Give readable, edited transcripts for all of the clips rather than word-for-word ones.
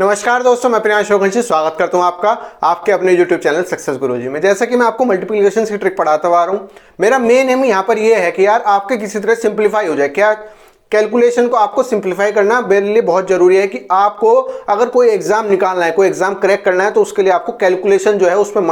नमस्कार दोस्तों, मैं प्रियांश वंशी स्वागत करता हूं आपका आपके अपने YouTube चैनल सक्सेस गुरुजी में। जैसा कि मैं आपको मल्टीप्लिकेशन की ट्रिक पढ़ाता आ रहा हूं, मेरा मेन एम यहां पर यह है कि यार आपके किसी तरह सिंप्लीफाई हो जाए। क्या कैलकुलेशन को आपको सिंप्लीफाई करना मेरे लिए बहुत जरूरी है कि आपको अगर कोई एग्जाम निकालना है, कोई एग्जाम क्रैक करना है, तो उसके लिए आपको कैलकुलेशन जो है उसमें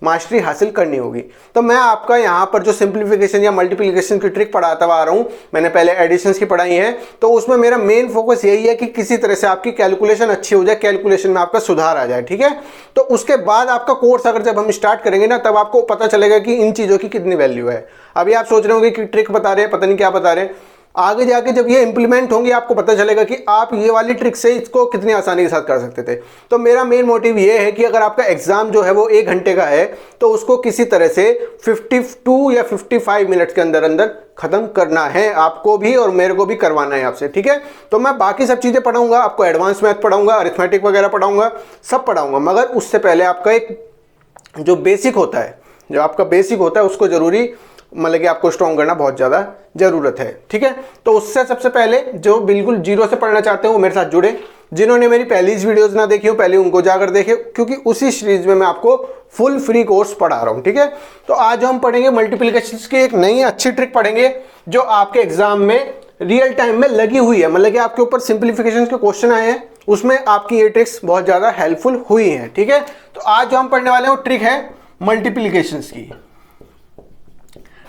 मास्टरी हासिल करनी होगी। तो मैं आपका यहाँ पर जो सिंप्लीफिकेशन या मल्टीप्लिकेशन की ट्रिक पढ़ाता आ रहा हूँ, मैंने पहले एडिशंस की पढ़ाई है, तो उसमें मेरा मेन फोकस यही है कि किसी तरह से आपकी कैलकुलेशन अच्छी हो जाए, कैलकुलेशन में आपका सुधार आ जाए। ठीक है, तो उसके बाद आपका कोर्स अगर जब हम स्टार्ट करेंगे ना, तब आपको पता चलेगा कि इन चीज़ों की कितनी वैल्यू है। अभी आप सोच रहे होंगे कि ट्रिक बता रहे हैं, पता नहीं क्या बता रहे हैं। आगे जाके जब ये इंप्लीमेंट होंगी आपको पता चलेगा कि आप ये वाली ट्रिक से इसको कितनी आसानी के साथ कर सकते थे। तो मेरा मेन मोटिव ये है कि अगर आपका एग्जाम जो है वो 1 घंटे का है, तो उसको किसी तरह से 52 या 55 मिनट्स के अंदर अंदर खत्म करना है आपको भी, और मेरे को भी करवाना है आपसे। ठीक है, तो मैं बाकी सब चीज़ें पढ़ाऊंगा, आपको एडवांस मैथ पढ़ाऊंगा, अरिथमेटिक वगैरह पढ़ाऊंगा, सब पढ़ाऊंगा, मगर उससे पहले आपका एक जो बेसिक होता है, जो आपका बेसिक होता है उसको जरूरी मतलब कि आपको स्ट्रॉन्ग करना बहुत ज़्यादा ज़रूरत है। ठीक है, तो उससे सबसे पहले जो बिल्कुल जीरो से पढ़ना चाहते हो वो मेरे साथ जुड़े। जिन्होंने मेरी पहली वीडियोस ना देखी हो, पहले उनको जाकर देखे, क्योंकि उसी सीरीज में मैं आपको फुल फ्री कोर्स पढ़ा रहा हूँ। ठीक है, तो आज हम पढ़ेंगे मल्टीप्लिकेशन की एक नई अच्छी ट्रिक पढ़ेंगे जो आपके एग्जाम में रियल टाइम में लगी हुई है। मतलब कि आपके ऊपर सिंप्लीफिकेशन के क्वेश्चन आए हैं, उसमें आपकी ये ट्रिक्स बहुत ज़्यादा हेल्पफुल हुई हैं। ठीक है, तो आज जो हम पढ़ने वाले हैं वो ट्रिक है मल्टीप्लिकेशन की।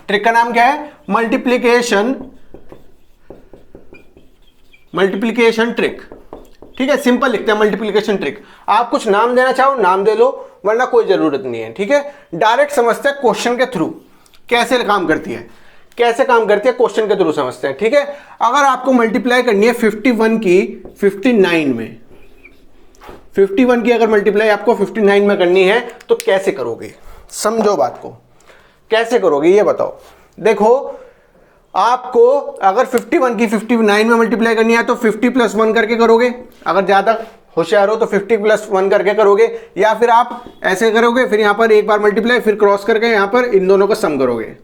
ट्रिक का नाम क्या है? Multiplication trick. ठीक है, सिंपल लिखते हैं मल्टीप्लिकेशन ट्रिक। आप कुछ नाम देना चाहो नाम दे लो, वरना कोई जरूरत नहीं है। ठीक है, डायरेक्ट समझते हैं क्वेश्चन के थ्रू कैसे काम करती है, क्वेश्चन के थ्रू समझते हैं। ठीक है, अगर आपको मल्टीप्लाई करनी है 51 की 59 में, 51 की अगर मल्टीप्लाई आपको 59 में करनी है तो कैसे करोगे? समझो बात को, कैसे करोगे ये बताओ। देखो, आपको अगर 51 की 59 में मल्टीप्लाई करनी है तो 50 + 1 करके करोगे। अगर ज़्यादा होशियार हो तो 50 + 1 करके करोगे, या फिर आप ऐसे करोगे, फिर यहाँ पर एक बार मल्टीप्लाई, फिर क्रॉस करके यहाँ पर इन दोनों का सम करोगे।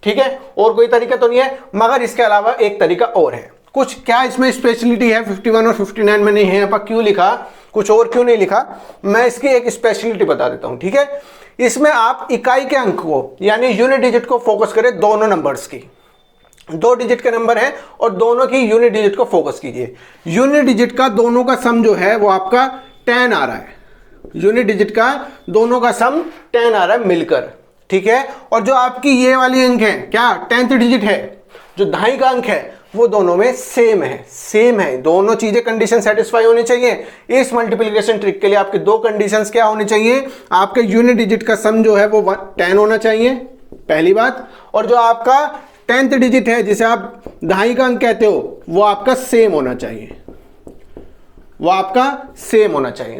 ठीक है, और कोई तरीका तो नहीं है, मगर इसके अलावा एक तरीका और है। कुछ क्या इसमें स्पेशलिटी है 51 और 59 में नहीं है? आपका क्यों लिखा, कुछ और क्यों नहीं लिखा, मैं इसकी एक स्पेशलिटी बता देता हूं। ठीक है, इसमें आप इकाई के अंक को यानी यूनिट डिजिट को फोकस करें, दोनों नंबर्स की। 2 डिजिट के नंबर हैं और दोनों की यूनिट डिजिट को फोकस कीजिए। यूनिट डिजिट का दोनों का सम जो है वो आपका 10 आ रहा है। यूनिट डिजिट का दोनों का सम 10 आ रहा है मिलकर। ठीक है, और जो आपकी ये वाली अंक है, क्या 10th डिजिट है, जो दहाई का अंक है, वो दोनों में सेम है। दोनों चीजें कंडीशन सेटिस्फाई होनी चाहिए। इस मल्टीप्लिकेशन ट्रिक के लिए आपकी 2 कंडीशंस क्या होनी चाहिए? आपके यूनिट डिजिट का सम जो है वो 10 होना चाहिए, पहली बात, और जो आपका 10th डिजिट है, जिसे आप दहाई का अंक कहते हो, वो आपका सेम होना चाहिए,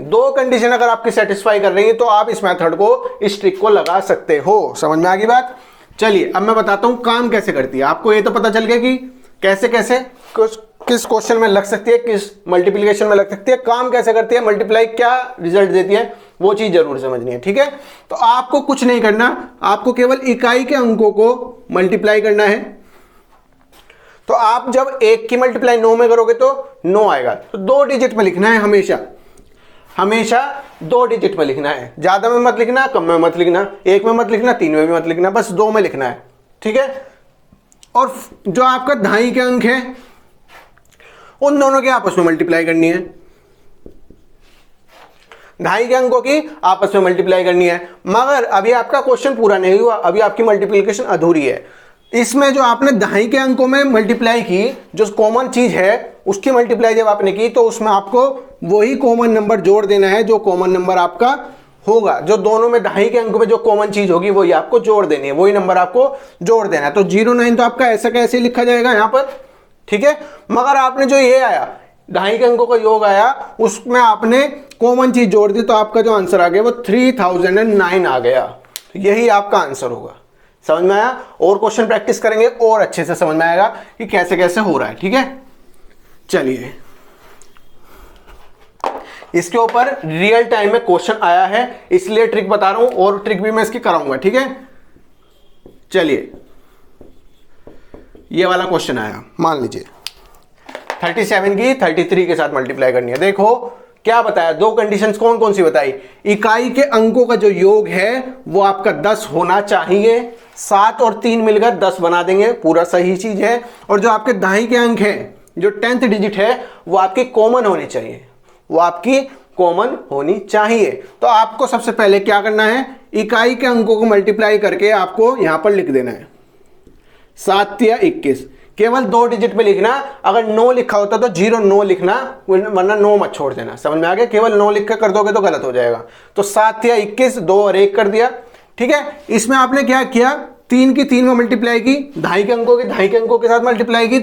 2 कंडीशन अगर आपकी सेटिस्फाई कर रही है तो आप इस मेथड को, इस ट्रिक को लगा सकते हो। समझ में आ गई बात? चलिए अब मैं बताता हूं काम कैसे करती है। आपको ये तो पता चल गया कि कैसे किस क्वेश्चन में लग सकती है, किस मल्टीप्लिकेशन में लग सकती है, काम कैसे करती है, मल्टीप्लाई क्या रिजल्ट देती है, वो चीज जरूर समझनी है। ठीक है, तो आपको कुछ नहीं करना, आपको केवल इकाई के अंकों को मल्टीप्लाई करना है। तो आप जब 1 की मल्टीप्लाई 9 में करोगे तो 9 आएगा, तो 2 डिजिट में लिखना है, हमेशा 2 डिजिट में लिखना है। ज्यादा में मत लिखना, कम में मत लिखना, 1 में मत लिखना, 3 में भी मत लिखना, बस 2 में लिखना है। ठीक है, और जो आपका दहाई के अंक है उन दोनों के आपस में मल्टीप्लाई करनी है, दहाई के अंकों की आपस में मल्टीप्लाई करनी है। मगर अभी आपका क्वेश्चन पूरा नहीं हुआ, अभी आपकी मल्टीप्लिकेशन अधूरी है। इसमें जो आपने दहाई के अंकों में मल्टीप्लाई की, जो कॉमन चीज है उसकी मल्टीप्लाई जब आपने की, तो उसमें आपको वही कॉमन नंबर जोड़ देना है जो कॉमन नंबर आपका होगा। जो दोनों में दहाई के अंकों में जो कॉमन चीज होगी वही आपको जोड़ देनी है, वही नंबर आपको जोड़ देना है। तो 09 तो आपका ऐसा कैसे लिखा जाएगा यहाँ पर? ठीक है, मगर आपने जो ये आया, दहाई के अंकों का योग आया, उसमें आपने कॉमन चीज जोड़ दी, तो आपका जो आंसर आ गया वो 3009 आ गया। यही आपका आंसर होगा। समझ में आया? और क्वेश्चन प्रैक्टिस करेंगे और अच्छे से समझ में आएगा कि कैसे कैसे हो रहा है। ठीक है, चलिए, इसके ऊपर रियल टाइम में क्वेश्चन आया है, इसलिए ट्रिक बता रहा हूं, और ट्रिक भी मैं इसकी कराऊंगा। ठीक है, चलिए, ये वाला क्वेश्चन आया, मान लीजिए 37 की 33 के साथ मल्टीप्लाई करनी है। देखो क्या बताया, दो कंडीशंस कौन कौन सी बताई, इकाई के अंकों का जो योग है वो आपका 10 होना चाहिए, 7 और 3 मिलकर 10 बना देंगे, पूरा सही चीज है। और जो आपके दाई के अंक है, जो 10th डिजिट है, वो आपकी कॉमन होनी चाहिए, वो आपकी कॉमन होनी चाहिए। तो आपको सबसे पहले क्या करना है, इकाई के अंकों को मल्टीप्लाई करके आपको यहां पर लिख देना है 7 या 21, केवल 2 डिजिट में लिखना। अगर 9 लिखा होता तो 09 लिखना, वरना 9 मत छोड़ देना। समझ में आ गया, केवल 9 लिख कर दोगे तो गलत हो जाएगा। तो 7 या 21, 2 और 1 कर दिया, ठीक है। इसमें आपने क्या किया, 3 की 3 में मल्टीप्लाई की, ढाई के अंकों के साथ मल्टीप्लाई की,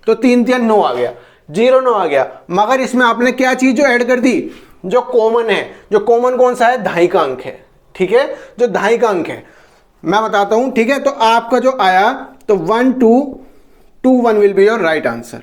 तो 3 या 9 आ गया, 09 आ गया। मगर इसमें आपने क्या चीज जो ऐड कर दी, जो कॉमन है। जो कॉमन कौन सा है, ढाई का अंक है, ठीक है, जो ढाई का अंक है मैं बताता हूं, ठीक है। तो आपका जो आया तो 1221 will be your right answer,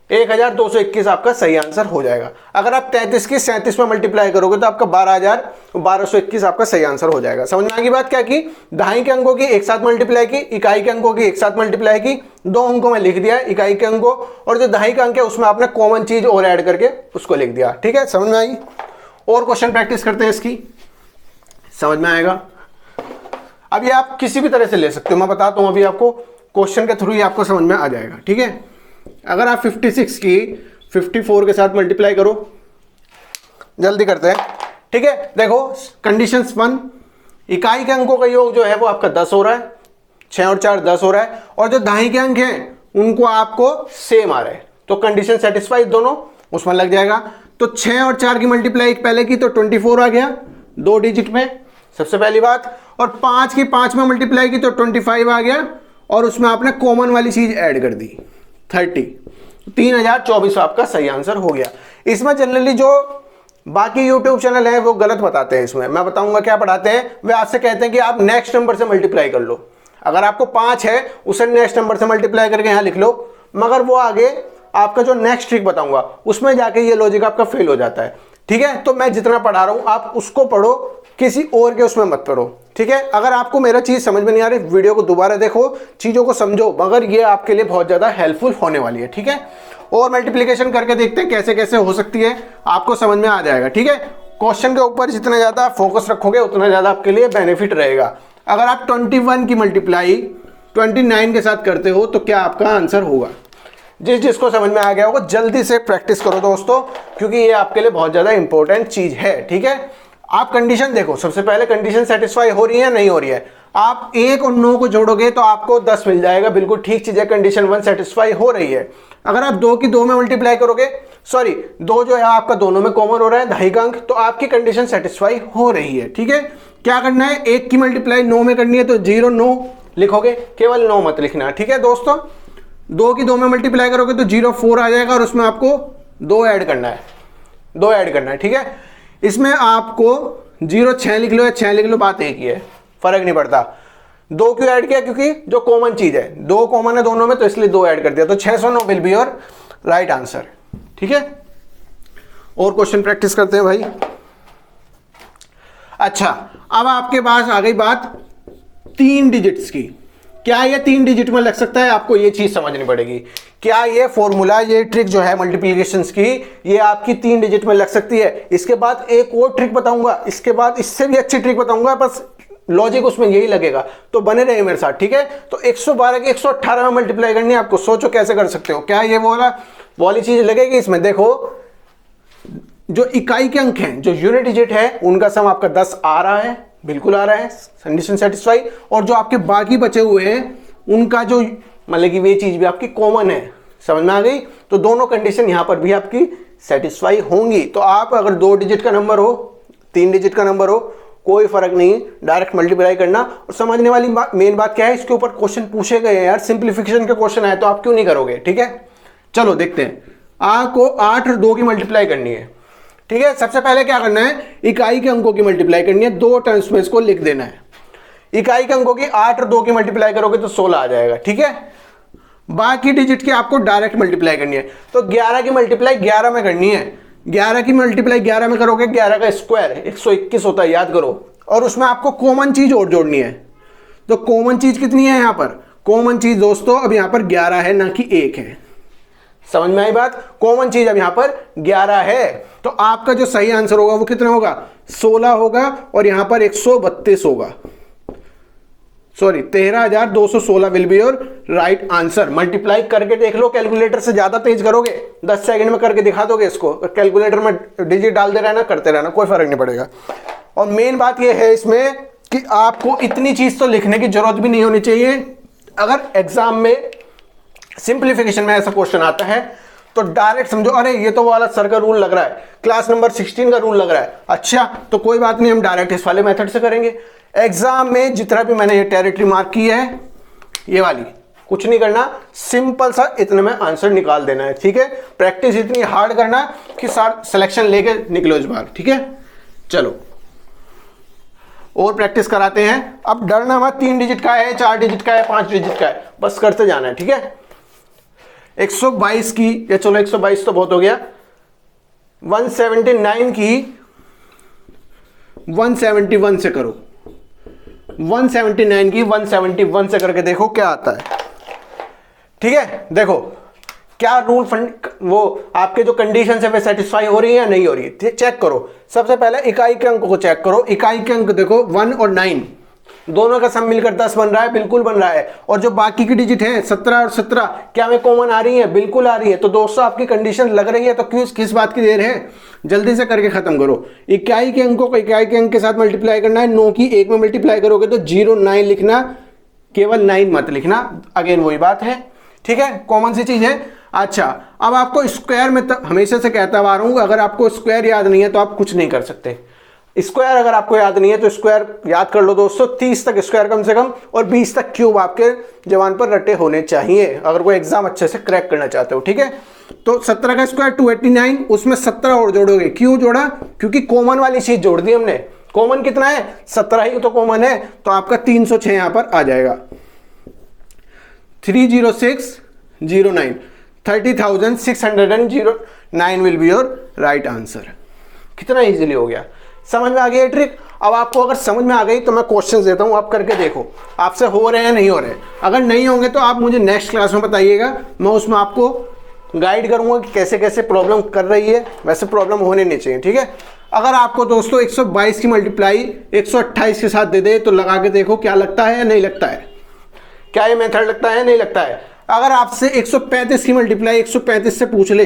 1221 आपका सही आंसर हो जाएगा। अगर आप 33 की 37 में मल्टीप्लाई करोगे तो आपका 12,1221 आपका सही आंसर हो जाएगा। समझ में आ गई बात, क्या की, ढाई के अंकों की एक साथ मल्टीप्लाई की, इकाई के अंकों की एक साथ मल्टीप्लाई की, 2 अंकों में लिख दिया इकाई के अंकों, और जो ढाई का अंक है उसमें आपने कॉमन चीज और ऐड करके उसको लिख दिया, ठीक है। समझ में आई। और क्वेश्चन प्रैक्टिस करते हैं इसकी, समझ में आएगा। अब ये आप किसी भी तरह से ले सकते हो, मैं बताता हूं अभी आपको, क्वेश्चन के थ्रू ही आपको समझ में आ जाएगा, ठीक है। अगर आप 56 की 54 के साथ मल्टीप्लाई करो, जल्दी करते हैं, ठीक है। देखो कंडीशंस 1, इकाई के अंकों का योग जो है वो आपका 10 हो रहा है, 6 और 4 10 हो रहा है, और जो दाई के अंक हैं उनको आपको सेम आ रहा है, तो कंडीशन सेटिस्फाइड दोनों, उसमें लग जाएगा। तो 6 और 4 की मल्टीप्लाई पहले की तो 24 आ गया 2 डिजिट में, सबसे पहली बात। और 5 की 5 में मल्टीप्लाई की तो 25 आ गया, और उसमें आपने कॉमन वाली चीज ऐड कर दी 30, 3024 आपका सही आंसर हो गया। इसमें जनरली जो बाकी YouTube चैनल है वो गलत बताते हैं, इसमें मैं बताऊंगा क्या पढ़ाते हैं। वे आपसे कहते हैं कि आप नेक्स्ट नंबर से मल्टीप्लाई कर लो, अगर आपको 5 है उसे नेक्स्ट नंबर से मल्टीप्लाई करके यहां लिख लो, मगर वो आगे आपका जो नेक्स्ट ट्रिक बताऊंगा उसमें जाके ये लॉजिक आपका फेल हो जाता है, ठीक है। तो मैं जितना पढ़ा रहा हूं आप उसको पढ़ो, किसी और के उसमें मत पढ़ो, ठीक है। अगर आपको मेरा चीज समझ में नहीं आ रही, वीडियो को दोबारा देखो, चीजों को समझो, मगर ये आपके लिए बहुत ज्यादा हेल्पफुल होने वाली है, ठीक है। और मल्टीप्लिकेशन करके देखते हैं कैसे कैसे हो सकती है, आपको समझ में आ जाएगा, ठीक है। क्वेश्चन के ऊपर जितना ज्यादा फोकस रखोगे उतना ज्यादा आपके लिए बेनिफिट रहेगा। अगर आप 21 की मल्टीप्लाई 29 के साथ करते हो तो क्या आपका आंसर होगा। जिसको समझ में आ गया होगा जल्दी से प्रैक्टिस करो दोस्तों, क्योंकि ये आपके लिए बहुत ज्यादा इंपॉर्टेंट चीज है, ठीक है। आप कंडीशन देखो, सबसे पहले कंडीशन सेटिस्फाई हो रही है नहीं हो रही है। आप 1 और 9 को जोड़ोगे तो आपको 10 मिल जाएगा, बिल्कुल ठीक चीज है। कंडीशन 1 सेटिस्फाई हो रही है। अगर आप 2 की 2 में मल्टीप्लाई करोगे, सॉरी 2 जो है आपका दोनों में कॉमन हो रहा है, ढाई का अंक, तो आपकी कंडीशन सेटिस्फाई हो रही है, ठीक है। क्या करना है, 1 की मल्टीप्लाई 9 में करनी है तो 09 लिखोगे, केवल 9 मत लिखना, ठीक है दोस्तों। 2 की 2 में मल्टीप्लाई करोगे तो 04 आ जाएगा, और उसमें आपको 2 ऐड करना है, 2 ऐड करना है, ठीक है। इसमें आपको 06 लिख लो या 6 लिख लो, बात एक ही है, फर्क नहीं पड़ता। 2 क्यों ऐड किया, क्योंकि जो कॉमन चीज है, 2 कॉमन है दोनों में, तो इसलिए 2 ऐड कर दिया, तो 609 will be your right answer, ठीक है। और क्वेश्चन प्रैक्टिस करते हैं भाई। अच्छा, अब आपके पास आ गई बात 3 डिजिट्स की। क्या ये 3 डिजिट में लग सकता है, आपको ये चीज समझनी पड़ेगी। क्या ये फॉर्मूला, ये ट्रिक जो है मल्टीप्लिकेशंस की, ये आपकी 3 डिजिट में लग सकती है। इसके बाद एक और ट्रिक बताऊंगा, इसके बाद इससे भी अच्छी ट्रिक बताऊंगा, बस लॉजिक उसमें यही लगेगा, तो बने रहे मेरे साथ, ठीक है। तो 112 की 118 में मल्टीप्लाई करनी है आपको, सोचो कैसे कर सकते हो। क्या ये वाली चीज लगेगी इसमें। देखो जो इकाई के अंक हैं, जो यूनिट डिजिट है, उनका सम आपका 10 आ रहा है, बिल्कुल आ रहा है, कंडीशन सेटिस्फाई। और जो आपके बाकी बचे हुए हैं उनका जो मतलब कि वे चीज भी आपकी कॉमन है, समझ में आ गई। तो दोनों कंडीशन यहां पर भी आपकी सेटिस्फाई होंगी। तो आप अगर 2 डिजिट का नंबर हो, 3 डिजिट का नंबर हो, कोई फर्क नहीं, डायरेक्ट मल्टीप्लाई करना। और समझने वाली मेन बात क्या है, इसके ऊपर क्वेश्चन पूछे गए हैं यार, सिंप्लीफिकेशन के क्वेश्चन आए, तो आप क्यों नहीं करोगे, ठीक है। चलो देखते हैं। आपको 8 और 2 की मल्टीप्लाई करनी है, ठीक है। सबसे पहले क्या करना है, इकाई के अंकों की मल्टीप्लाई करनी है, 2 टर्म्स में इसको लिख देना है। इकाई के अंकों की 8 और 2 की मल्टीप्लाई करोगे तो 16 आ जाएगा, ठीक है। बाकी डिजिट की आपको डायरेक्ट मल्टीप्लाई करनी है, तो 11 की मल्टीप्लाई 11 में करनी है। 11 की मल्टीप्लाई 11 में करोगे, 11 का स्क्वायर 121 होता है, याद करो। और उसमें आपको कॉमन चीज और जोड़नी है। तो कॉमन चीज कितनी है यहां पर, कॉमन चीज दोस्तों अब यहां पर 11 है, ना कि 1 है। समझ में आई बात। कॉमन चीज अब यहां पर 11 है, तो आपका जो सही आंसर होगा वो कितना होगा, 16 होगा, और यहां पर 132 होगा, sorry 13,216 will be your right answer. Multiply करके देख लो, कैलकुलेटर से ज्यादा तेज करोगे 10 सेकंड में करके दिखा दोगे इसको, कैलकुलेटर में डिजिट डालते रहना, करते रहना, कोई फर्क नहीं पड़ेगा। और मेन बात यह है इसमें कि आपको इतनी चीज तो लिखने की जरूरत भी नहीं होनी चाहिए। अगर एग्जाम में सिंप्लीफिकेशन में ऐसा क्वेश्चन आता है तो डायरेक्ट समझो, अरे ये तो वाला सर का रूल लग रहा है, क्लास नंबर 16 का रूल लग रहा है, अच्छा तो कोई बात नहीं, हम डायरेक्ट इस वाले मेथड से करेंगे। एग्जाम में जितना भी मैंने ये टेरिटरी मार्क की है, ये वाली कुछ नहीं करना, सिंपल सा इतने में आंसर निकाल देना है, ठीक है। प्रैक्टिस इतनी हार्ड करना कि सार सिलेक्शन लेके निकलो इस बार, ठीक है। चलो और प्रैक्टिस कराते हैं। अब डरना मत, 3 डिजिट का है, 4 डिजिट का है, 5 डिजिट का है, बस करते जाना है, ठीक है। 122 की, या चलो 122 तो बहुत हो गया, 179 की 171 से करो, 179 की 171 से करके देखो क्या आता है, ठीक है। देखो क्या रूल फंड वो आपके जो कंडीशन है वे सेटिस्फाई हो रही है या नहीं हो रही है, चेक करो। सबसे पहले इकाई के अंक को चेक करो। इकाई के अंक देखो 1 और 9 दोनों का सम मिलकर 10 बन रहा है, बिल्कुल बन रहा है। और जो बाकी की डिजिट है 17 और 17 क्या में कॉमन आ रही है, बिल्कुल आ रही है। तो दोस्तों आपकी कंडीशन लग रही है, तो क्यों किस बात की देर है, जल्दी से करके खत्म करो। इकाई के अंकों को इकाई के अंक के साथ मल्टीप्लाई करना है, 9 की 1 में मल्टीप्लाई करोगे तो 0 9 लिखना, केवल 9 मत लिखना, अगेन वही बात है, ठीक है, कॉमन सी चीज है। अच्छा अब आपको स्क्वायर में हमेशा से कहता आ रहा हूं, अगर आपको स्क्वायर याद नहीं है तो आप कुछ नहीं कर सकते। स्क्वायर अगर आपको याद नहीं है तो स्क्वायर याद कर लो दोस्तों, 30 तक स्क्वायर कम से कम, और 20 तक क्यूब आपके जवान पर रटे होने चाहिए अगर कोई एग्जाम अच्छे से क्रैक करना चाहते हो, ठीक है। तो 17 का स्क्वायर 289, उसमें 17 और जोड़ोगे। क्यों जोड़ा, क्योंकि कॉमन वाली चीज जोड़ दी हमने। कॉमन कितना है, 17 ही तो कॉमन है, तो आपका 306 यहां पर आ जाएगा। 30609, 30,609 will be your right answer. कितना इजीली हो गया, समझ में आ गई ट्रिक। अब आपको अगर समझ में आ गई तो मैं क्वेश्चंस देता हूं, आप करके देखो आपसे हो रहे हैं नहीं हो रहे। अगर नहीं होंगे तो आप मुझे नेक्स्ट क्लास में बताइएगा, मैं उसमें आपको गाइड करूंगा कि कैसे कैसे प्रॉब्लम कर रही है, वैसे प्रॉब्लम होने नहीं चाहिए, ठीक है। अगर आपको दोस्तों 122 की मल्टीप्लाई 128 के साथ दे दे तो लगा के देखो क्या लगता है या नहीं लगता है, क्या ये मेथड लगता है नहीं लगता है। अगर आपसे 135 की मल्टीप्लाई 135 से पूछ ले,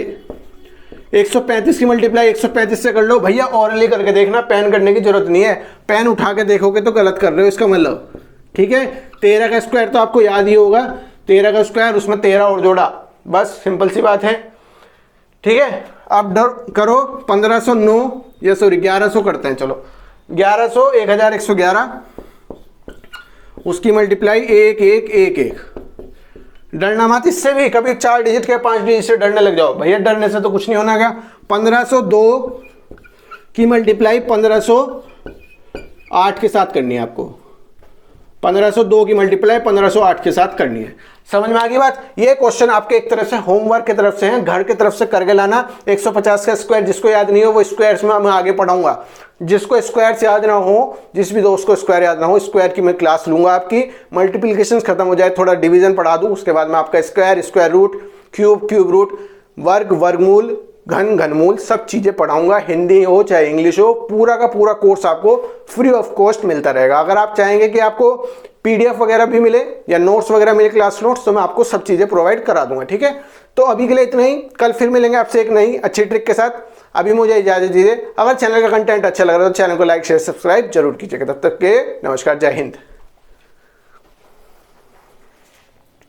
135 की मल्टीप्लाई 135 से कर लो भैया, ऑरली करके देखना, पेन करने की जरूरत नहीं है। पेन उठा के देखोगे तो गलत कर रहे हो इसका मतलब, ठीक है। 13 का स्क्वायर तो आपको याद ही होगा, 13 का स्क्वायर उसमें 13 और जोड़ा, बस सिंपल सी बात है, ठीक है। अब डर करो 1509 या सॉरी 1100 करते हैं, चलो 1100 1111, उसकी मल्टीप्लाई 1111। डरना मत इससे भी, कभी 4 डिजिट के 5 डिजिट से डरने लग जाओ, भैया डरने से तो कुछ नहीं होना। क्या 1502 की मल्टीप्लाई 1508 के साथ करनी है आपको, 1502 की मल्टीप्लाई 1508 के साथ करनी है। समझ में आ गई बात। ये क्वेश्चन आपके एक तरफ से होमवर्क की तरफ से है, घर की तरफ से करके लाना। 150 का स्क्वायर जिसको याद नहीं हो वो स्क्वायर्स में मैं आगे पढ़ाऊंगा, जिसको स्क्वायर्स याद ना हो, जिस भी दोस्त को स्क्वायर याद ना हो, स्क्वायर की मैं क्लास लूंगा आपकी। मल्टीप्लिकेशन खत्म हो जाए, थोड़ा डिवीजन पढ़ा दूं, उसके बाद मैं आपका square, square root, cube, cube root, वर्ग, वर्गमूल, घन, घनमूल सब चीजें पढ़ाऊंगा। हिंदी हो चाहे इंग्लिश हो, पूरा का पूरा कोर्स आपको फ्री ऑफ कॉस्ट मिलता रहेगा। अगर आप चाहेंगे कि आपको पीडीएफ वगैरह भी मिले या नोट्स वगैरह मिले, क्लास नोट्स, तो मैं आपको सब चीजें प्रोवाइड करा दूंगा, ठीक है। तो अभी के लिए इतना ही, कल फिर मिलेंगे आपसे एक नई अच्छी ट्रिक के साथ। अभी मुझे इजाजत दीजिए। अगर चैनल का कंटेंट अच्छा लग रहा है तो चैनल को लाइक शेयर सब्सक्राइब जरूर कीजिएगा। तब तक के नमस्कार, जय हिंद।